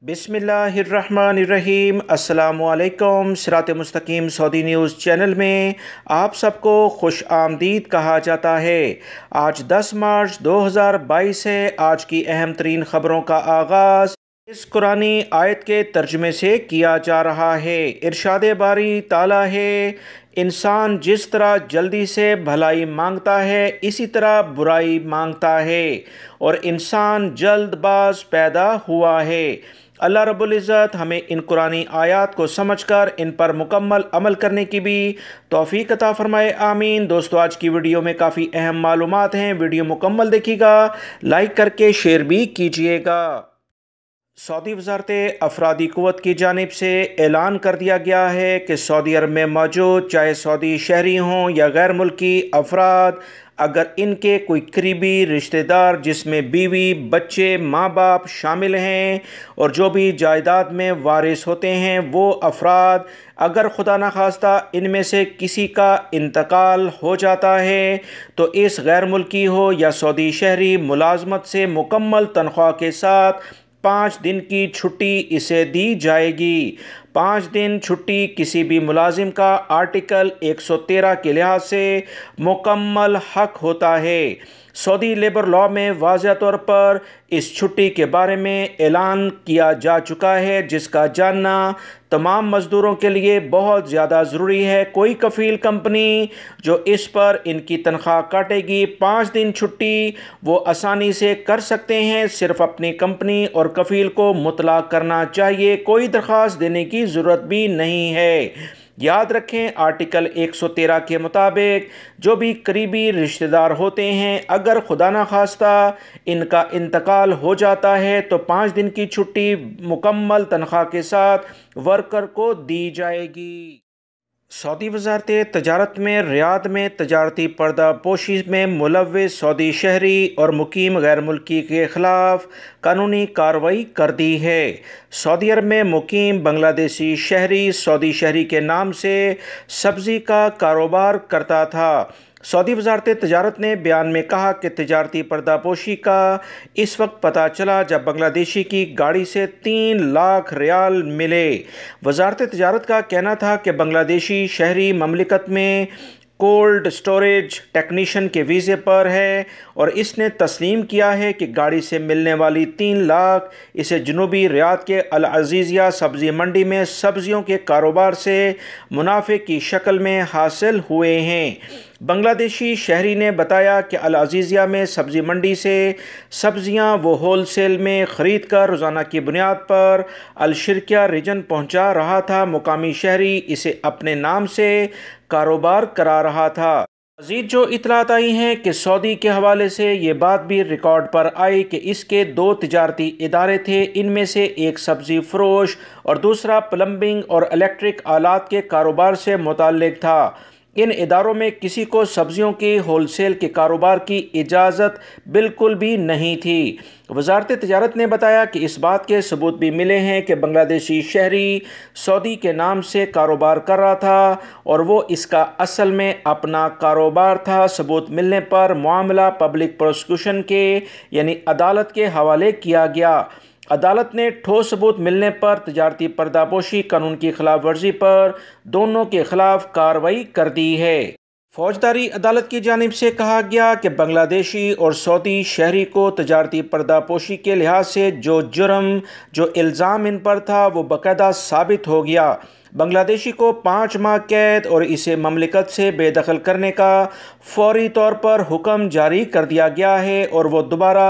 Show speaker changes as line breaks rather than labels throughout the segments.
बिस्मिल्लाहिर्रहमानिर्रहीम। अस्सलामुअलैकुम। सिरात मुस्तकीम सऊदी न्यूज़ चैनल में आप सबको खुश आमदीद कहा जाता है। आज 10 मार्च 2022 है। आज की अहम तरीन ख़बरों का आगाज़ इस कुरानी आयत के तर्जुमे से किया जा रहा है। इरशाद बारी ताला है, इंसान जिस तरह जल्दी से भलाई मांगता है इसी तरह बुराई मांगता है, और इंसान जल्दबाज पैदा हुआ है। अल्लाह रब्बुल इज़्ज़त हमें इन कुरानी आयात को समझकर इन पर मुकम्मल अमल करने की भी तौफीक अता फरमाए, आमीन। दोस्तों, आज की वीडियो में काफ़ी अहम मालूमात हैं। वीडियो मुकम्मल देखिएगा, लाइक करके शेयर भी कीजिएगा। सऊदी वज़ारत अफरादी क़ुव्वत की जानिब से ऐलान कर दिया गया है कि सऊदी अरब में मौजूद चाहे सऊदी शहरी हों या गैर मुल्की अफराद, अगर इनके कोई करीबी रिश्तेदार जिसमें बीवी, बच्चे, माँ बाप शामिल हैं और जो भी जायदाद में वारिस होते हैं, वो अफराद अगर खुदा न खास्ता इनमें से किसी का इंतकाल हो जाता है तो इस गैर मुल्की हो या सऊदी शहरी मुलाजमत से मुकम्मल तनख्वाह के साथ 5 दिन की छुट्टी इसे दी जाएगी। 5 दिन छुट्टी किसी भी मुलाजिम का आर्टिकल 113 के लिहाज से मुकम्मल हक होता है। सऊदी लेबर लॉ में वाज़ह तौर पर इस छुट्टी के बारे में ऐलान किया जा चुका है, जिसका जानना तमाम मज़दूरों के लिए बहुत ज़्यादा ज़रूरी है। कोई कफ़ील कंपनी जो इस पर इनकी तनख्वाह काटेगी, 5 दिन छुट्टी वो आसानी से कर सकते हैं। सिर्फ़ अपनी कंपनी और कफ़ील को मुतला करना चाहिए, कोई दरख्वास्त देने की ज़रूरत भी नहीं है। याद रखें, आर्टिकल 113 के मुताबिक जो भी करीबी रिश्तेदार होते हैं, अगर खुदा न खास्ता इनका इंतकाल हो जाता है तो 5 दिन की छुट्टी मुकम्मल तनख्वाह के साथ वर्कर को दी जाएगी। सऊदी वज़ारत तजारत में रियाद में तजारती पर्दा पोशी में मुलव्वस सऊदी शहरी और मुकीम गैर मुल्की के ख़िलाफ़ कानूनी कार्रवाई कर दी है। सऊदी अरब में मुकीम बांग्लादेशी शहरी सऊदी शहरी के नाम से सब्ज़ी का कारोबार करता था। सऊदी वज़ारत तजारत ने बयान में कहा कि तजारती पर्दापोशी का इस वक्त पता चला जब बांग्लादेशी की गाड़ी से 3 लाख रियाल मिले। वज़ारत तजारत का कहना था कि बांग्लादेशी शहरी ममलिकत में कोल्ड स्टोरेज टेक्नीशियन के वीज़े पर है और इसने तस्लीम किया है कि गाड़ी से मिलने वाली 3 लाख इसे जनूबी रियाद के अल अज़ीज़िया सब्ज़ी मंडी में सब्ज़ियों के कारोबार से मुनाफे की शक्ल में हासिल हुए हैं। बांग्लादेशी शहरी ने बताया कि अल अज़ीज़िया में सब्ज़ी मंडी से सब्ज़ियां वो होल सेल में ख़रीद कर रोज़ाना की बुनियाद पर अल शिरकिया रीजन पहुंचा रहा था। मुकामी शहरी इसे अपने नाम से कारोबार करा रहा था। मज़ीद जो इतलात आई हैं कि सऊदी के हवाले से ये बात भी रिकॉर्ड पर आई कि इसके 2 तिजारती इदारे थे, इनमें से एक सब्ज़ी फ़रोश और दूसरा प्लम्बिंग और इलेक्ट्रिक आलात के कारोबार से मुताल्लिक़ था। इन इदारों में किसी को सब्ज़ियों के होलसेल के कारोबार की इजाज़त बिल्कुल भी नहीं थी। वज़ारत तजारत ने बताया कि इस बात के सबूत भी मिले हैं कि बांग्लादेशी शहरी सऊदी के नाम से कारोबार कर रहा था और वो इसका असल में अपना कारोबार था। सबूत मिलने पर मामला पब्लिक प्रोसिक्यूशन के यानी अदालत के हवाले किया गया। अदालत ने ठोस सबूत मिलने पर तजारती पर्दापोशी कानून की खिलाफ वर्जी पर दोनों के खिलाफ कार्रवाई कर दी है। फौजदारी अदालत की जानिब से कहा गया कि बांग्लादेशी और सऊदी शहरी को तजारती पर्दापोशी के लिहाज से जो जुर्म जो इल्ज़ाम इन पर था वो बाकायदा साबित हो गया। बांग्लादेशी को 5 माह कैद और इसे ममलिकत से बेदखल करने का फौरी तौर पर हुक्म जारी कर दिया गया है और वो दोबारा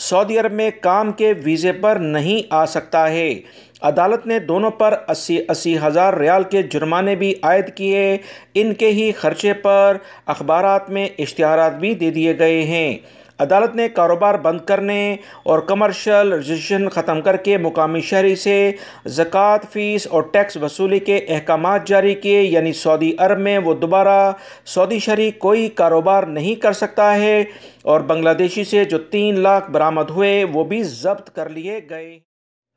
सऊदी अरब में काम के वीज़े पर नहीं आ सकता है। अदालत ने दोनों पर 80 हज़ार रियाल के जुर्माने भी आयद किए। इनके ही खर्चे पर अखबारात में इश्तिहारात भी दे दिए गए हैं। अदालत ने कारोबार बंद करने और कमर्शियल रजिस्ट्रेशन ख़त्म करके मुकामी शहरी से ज़कात, फ़ीस और टैक्स वसूली के अहकामात जारी किए, यानी सऊदी अरब में वो दोबारा सऊदी शहरी कोई कारोबार नहीं कर सकता है और बांग्लादेशी से जो 3 लाख बरामद हुए वो भी ज़ब्त कर लिए गए।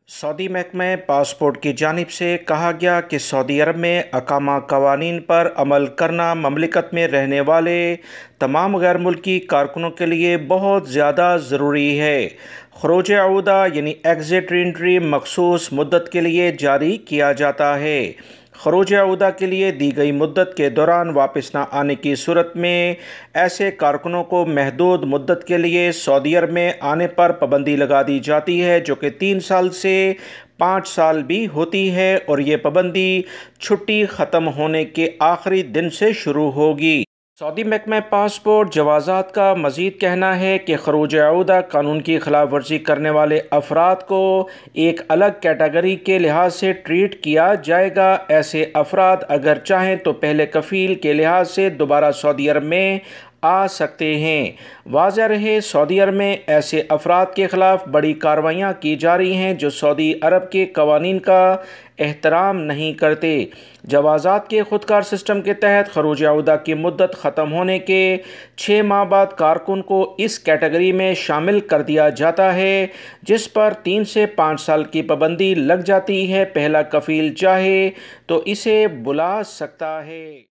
सऊदी महकमा पासपोर्ट की जानिब से कहा गया कि सऊदी अरब में अकामा कवानीन पर अमल करना ममलिकत में रहने वाले तमाम गैर मुल्की कारकुनों के लिए बहुत ज़्यादा ज़रूरी है। खरोज अऊदा यानी एग्ज़िट रीएंट्री मखसूस मुद्दत के लिए जारी किया जाता है। खरोज अऊदा के लिए दी गई मुद्दत के दौरान वापस न आने की सूरत में ऐसे कारकुनों को महदूद मुद्दत के लिए सऊदी अरब में आने पर पाबंदी लगा दी जाती है, जो कि 3 साल से 5 साल भी होती है, और ये पाबंदी छुट्टी ख़त्म होने के आखिरी दिन से शुरू होगी। सऊदी महकमा पासपोर्ट जवाज़ात का मज़ीद कहना है कि खरोज अऊदा कानून की खिलाफ वर्जी करने वाले अफराद को एक अलग कैटेगरी के लिहाज से ट्रीट किया जाएगा। ऐसे अफराद अगर चाहें तो पहले कफ़ील के लिहाज से दोबारा सऊदी अरब में आ सकते हैं। वाज़ेह रहे, सऊदी अरब में ऐसे अफराद के ख़िलाफ़ बड़ी कार्रवाइयाँ की जा रही हैं जो सऊदी अरब के कवानीन का एहतराम नहीं करते। जवाज़ात के खुदकार सिस्टम के तहत खरोज अऊदा की मुद्दत ख़त्म होने के 6 माह बाद कारकुन को इस कैटेगरी में शामिल कर दिया जाता है, जिस पर 3 से 5 साल की पाबंदी लग जाती है। पहला कफ़ील चाहे तो इसे बुला सकता है।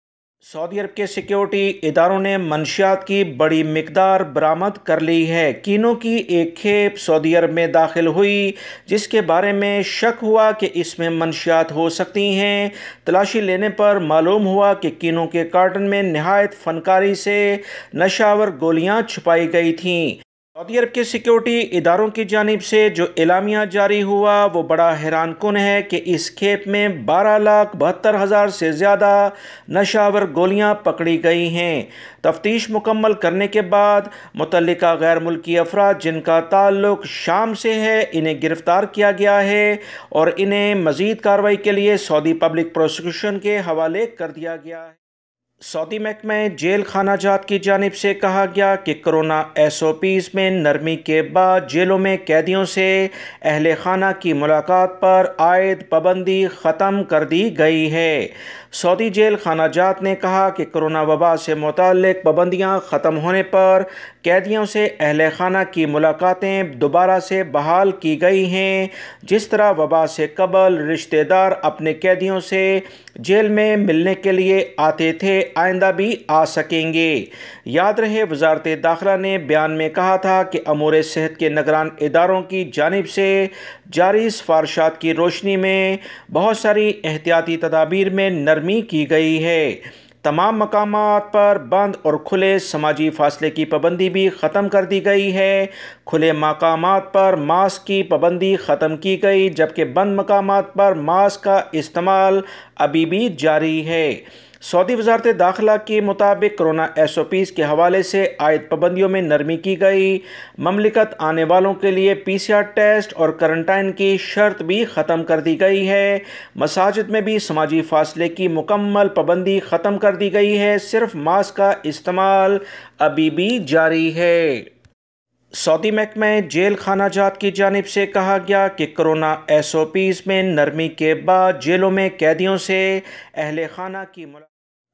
सऊदी अरब के सिक्योरिटी इदारों ने मंशियात की बड़ी मिकदार बरामद कर ली है। कीनों की एक खेप सऊदी अरब में दाखिल हुई, जिसके बारे में शक हुआ कि इसमें मंशियात हो सकती हैं। तलाशी लेने पर मालूम हुआ कि कीनों के कार्टन में नहायत फनकारी से नशावर गोलियां छुपाई गई थीं। सऊदी अरब के सिक्योरिटी इदारों की जानिब से जो एलामिया जारी हुआ वो बड़ा हैरानकुन है कि इस खेप में 12,72,000 से ज़्यादा नशावर गोलियां पकड़ी गई हैं। तफ्तीश मुकम्मल करने के बाद मुतल्लिका गैर मुल्की अफराद जिनका ताल्लुक शाम से है, इन्हें गिरफ़्तार किया गया है और इन्हें मज़ीद कार्रवाई के लिए सऊदी पब्लिक प्रोसिक्यूशन के हवाले कर दिया गया है। सऊदी महकमा जेल खाना जात की जानिब से कहा गया कि कोरोना SOPs में नरमी के बाद जेलों में कैदियों से अहले खाना की मुलाकात पर आयद पाबंदी ख़त्म कर दी गई है। सऊदी जेल खाना जात ने कहा कि कोरोना वबा से मुताल्लिक पाबंदियाँ ख़त्म होने पर कैदियों से अहले खाना की मुलाकातें दोबारा से बहाल की गई हैं। जिस तरह वबा से कबल रिश्तेदार अपने कैदियों से जेल में मिलने के लिए आते थे, आइंदा भी आ सकेंगे। याद रहे, वजारत दाखिला ने बयान में कहा था कि अमूर सेहत के निगरान इदारों की जानिब से जारी सिफारिशात की रोशनी में बहुत सारी एहतियाती तदाबीर में नरमी की गई है। तमाम मकामात पर बंद और खुले समाजी फासले की पाबंदी भी ख़त्म कर दी गई है। खुले मकामात पर मास्क की पाबंदी ख़त्म की गई, जबकि बंद मकामात पर मास्क का इस्तेमाल अभी भी जारी है। सऊदी वजारत दाखिला के मुताबिक कोरोना SOPs के हवाले से आयद पाबंदियों में नरमी की गई। ममलिकत आने वालों के लिए PCR टेस्ट और क्वारंटाइन की शर्त भी ख़त्म कर दी गई है। मसाजिद में भी समाजी फासले की मुकम्मल पाबंदी ख़त्म कर दी गई है। सिर्फ मास्क का इस्तेमाल अभी भी जारी है। सऊदी महकमा जेल खाना जात की जानिब से कहा गया कि कोरोना SOPs में नरमी के बाद जेलों में कैदियों से अहले खाना की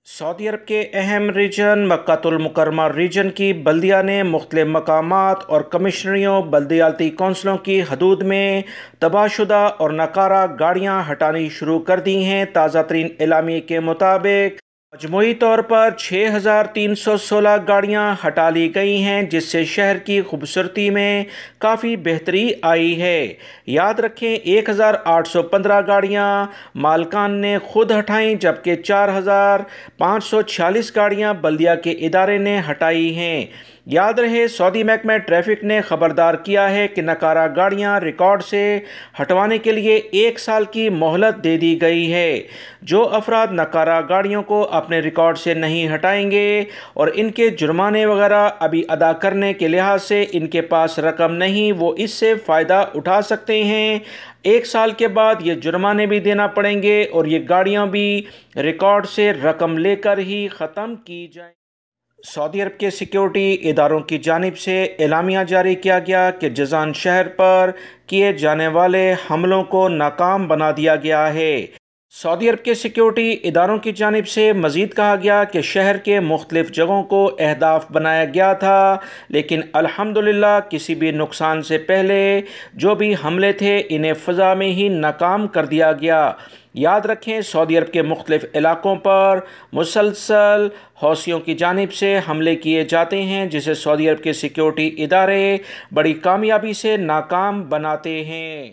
सऊदी अरब के अहम रीजन मक्कातुल मुकर्रमा रीजन की बल्दिया ने मुख्तलिफ मकामात और कमिश्नरियों बल्दियाती कौंसलों की हदूद में तबाहशुदा और नकारा गाड़ियाँ हटानी शुरू कर दी हैं। ताज़ा तरीन एलामिये के मुताबिक मजमूई तौर पर 6,316 गाड़ियाँ हटा ली गई हैं, जिससे शहर की खूबसूरती में काफ़ी बेहतरी आई है। याद रखें, 1,815 गाड़ियाँ मालकान ने खुद हटाई, जबकि 4,546 गाड़ियाँ बल्दिया के इदारे ने हटाई हैं। याद रहे, सऊदी महकमा ट्रैफिक ने खबरदार किया है कि नकारा गाड़ियां रिकॉर्ड से हटवाने के लिए 1 साल की मोहलत दे दी गई है। जो अफराद नकारा गाड़ियों को अपने रिकॉर्ड से नहीं हटाएंगे और इनके जुर्माने वगैरह अभी अदा करने के लिहाज से इनके पास रकम नहीं, वो इससे फ़ायदा उठा सकते हैं। 1 साल के बाद ये जुर्माने भी देना पड़ेंगे और ये गाड़ियाँ भी रिकॉर्ड से रकम लेकर ही ख़त्म की जाए। सऊदी अरब के सिक्योरिटी इदारों की जानिब से एलामिया जारी किया गया कि जज़ान शहर पर किए जाने वाले हमलों को नाकाम बना दिया गया है। سعودی عرب کے سیکیورٹی اداروں کی جانب سے مزید کہا گیا کہ شہر کے مختلف جگہوں کو اہداف بنایا گیا تھا، لیکن الحمدللہ کسی بھی نقصان سے پہلے جو بھی حملے تھے انہیں فضا میں ہی ناکام کر دیا گیا۔ یاد رکھیں، سعودی عرب کے مختلف علاقوں پر مسلسل حوثیوں کی جانب سے حملے کیے جاتے ہیں، جسے سعودی عرب کے سیکیورٹی ادارے بڑی کامیابی سے ناکام بناتے ہیں۔